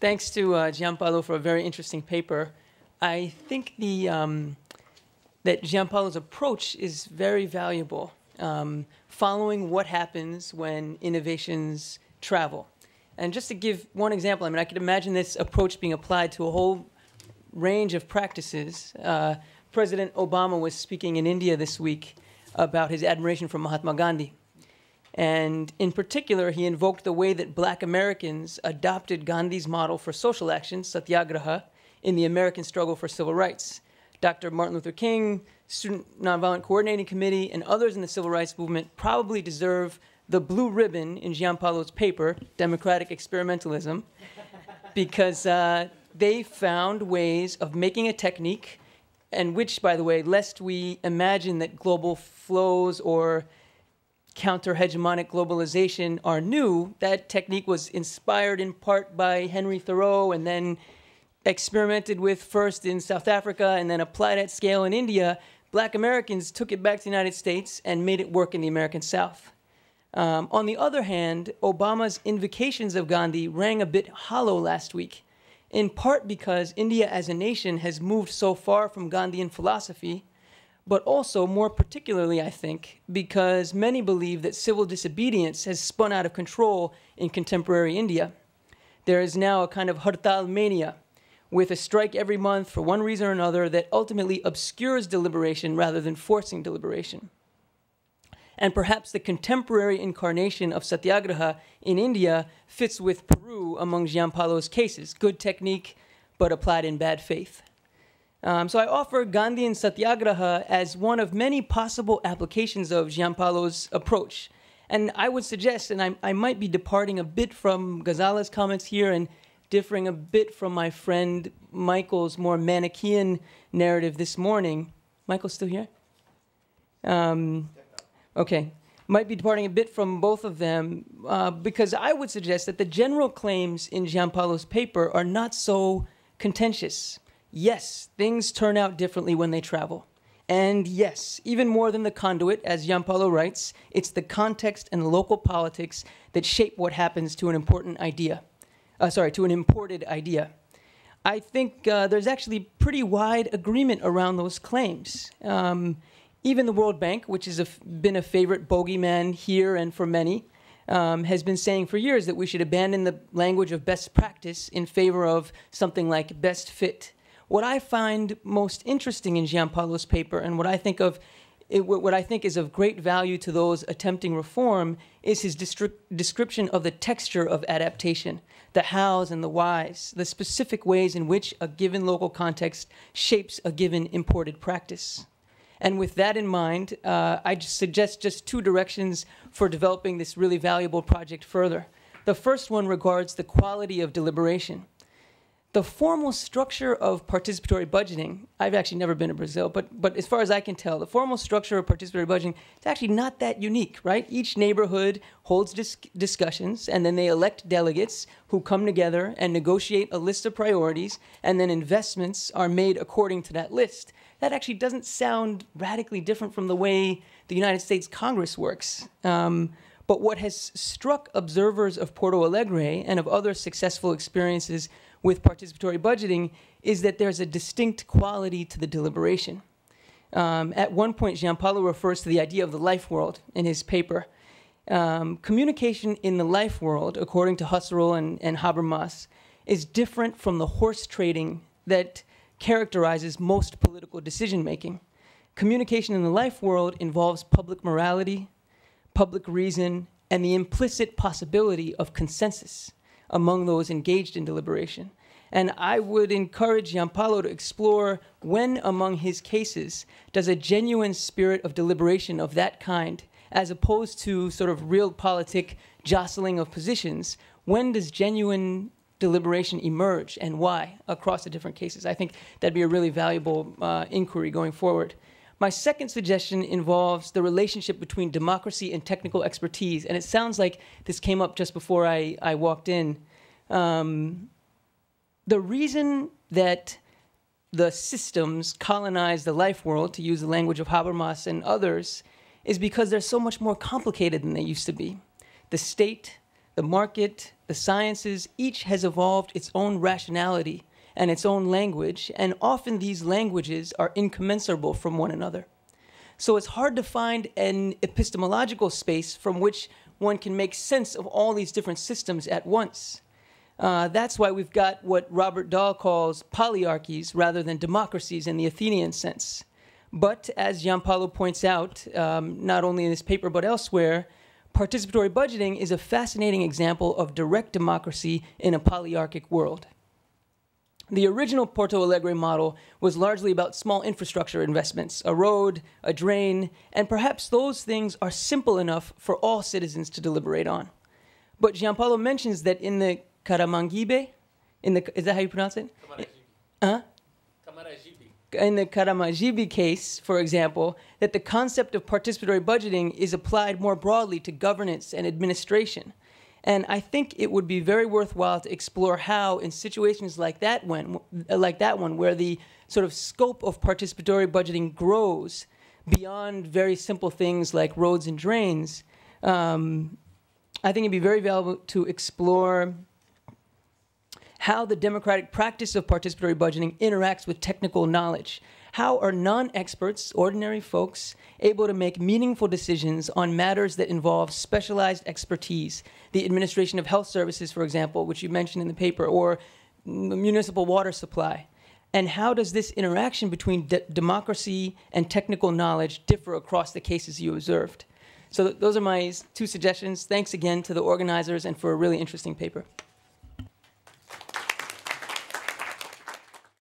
Thanks to Gianpaolo for a very interesting paper. I think that Gianpaolo's approach is very valuable, following what happens when innovations travel. And just to give one example, I mean, I could imagine this approach being applied to a whole range of practices. President Obama was speaking in India this week about his admiration for Mahatma Gandhi. And in particular, he invoked the way that Black Americans adopted Gandhi's model for social action, satyagraha, in the American struggle for civil rights. Dr. Martin Luther King, Student Nonviolent Coordinating Committee, and others in the civil rights movement probably deserve the blue ribbon in Gianpaolo's paper, Democratic Experimentalism, because they found ways of making a technique, and which, by the way, lest we imagine that global flows or counter-hegemonic globalization are new, that technique was inspired in part by Henry Thoreau and then experimented with first in South Africa and then applied at scale in India. Black Americans took it back to the United States and made it work in the American South. On the other hand, Obama's invocations of Gandhi rang a bit hollow last week, in part because India as a nation has moved so far from Gandhian philosophy, but also, more particularly, I think, because many believe that civil disobedience has spun out of control in contemporary India. There is now a kind of hartal mania, with a strike every month for one reason or another that ultimately obscures deliberation rather than forcing deliberation. And perhaps the contemporary incarnation of satyagraha in India fits with Peru among Gianpaolo's cases. Good technique, but applied in bad faith. So I offer Gandhian satyagraha as one of many possible applications of Gianpaolo's approach. And I would suggest, and I might be departing a bit from Ghazala's comments here and differing a bit from my friend Michael's more Manichaean narrative this morning. Michael's still here? Okay. Might be departing a bit from both of them because I would suggest that the general claims in Gianpaolo's paper are not so contentious. Yes, things turn out differently when they travel. And yes, even more than the conduit, as Gianpaolo writes, it's the context and local politics that shape what happens to an important idea. To an imported idea. I think there's actually pretty wide agreement around those claims. Even the World Bank, which has been a favorite bogeyman here and for many, has been saying for years that we should abandon the language of best practice in favor of something like best fit. What I find most interesting in Gianpaolo's paper, and what I think is of great value to those attempting reform, is his description of the texture of adaptation, the hows and the whys, the specific ways in which a given local context shapes a given imported practice. And with that in mind, I just suggest just two directions for developing this really valuable project further. The first one regards the quality of deliberation. The formal structure of participatory budgeting, I've actually never been to Brazil, but as far as I can tell, the formal structure of participatory budgeting is actually not that unique, right? Each neighborhood holds discussions, and then they elect delegates who come together and negotiate a list of priorities, and then investments are made according to that list. That actually doesn't sound radically different from the way the United States Congress works. But what has struck observers of Porto Alegre and of other successful experiences with participatory budgeting is that there's a distinct quality to the deliberation. At one point, Gianpaolo refers to the idea of the life world in his paper. Communication in the life world, according to Husserl and Habermas, is different from the horse trading that characterizes most political decision-making. Communication in the life world involves public morality, public reason, and the implicit possibility of consensus among those engaged in deliberation. And I would encourage Gianpaolo to explore when among his cases does a genuine spirit of deliberation of that kind, as opposed to sort of realpolitik jostling of positions, when does genuine deliberation emerge and why across the different cases? I think that'd be a really valuable inquiry going forward. My second suggestion involves the relationship between democracy and technical expertise, and it sounds like this came up just before I walked in. The reason that the systems colonize the life world, to use the language of Habermas and others, is because they're so much more complicated than they used to be. The state, the market, the sciences, each has evolved its own rationality and its own language, and often these languages are incommensurable from one another. So it's hard to find an epistemological space from which one can make sense of all these different systems at once. That's why we've got what Robert Dahl calls polyarchies rather than democracies in the Athenian sense. But as Gianpaolo points out, not only in this paper but elsewhere, participatory budgeting is a fascinating example of direct democracy in a polyarchic world. The original Porto Alegre model was largely about small infrastructure investments, a road, a drain, and perhaps those things are simple enough for all citizens to deliberate on. But Gianpaolo mentions that in the Caramangibe, is that how you pronounce it? In the Caramangibe case, for example, that the concept of participatory budgeting is applied more broadly to governance and administration. And I think it would be very worthwhile to explore how, in situations like that one, where the sort of scope of participatory budgeting grows beyond very simple things like roads and drains, I think it'd be very valuable to explore how the democratic practice of participatory budgeting interacts with technical knowledge. How are non-experts, ordinary folks, able to make meaningful decisions on matters that involve specialized expertise? The administration of health services, for example, which you mentioned in the paper, or municipal water supply. And how does this interaction between democracy and technical knowledge differ across the cases you observed? So those are my 2 suggestions. Thanks again to the organizers and for a really interesting paper.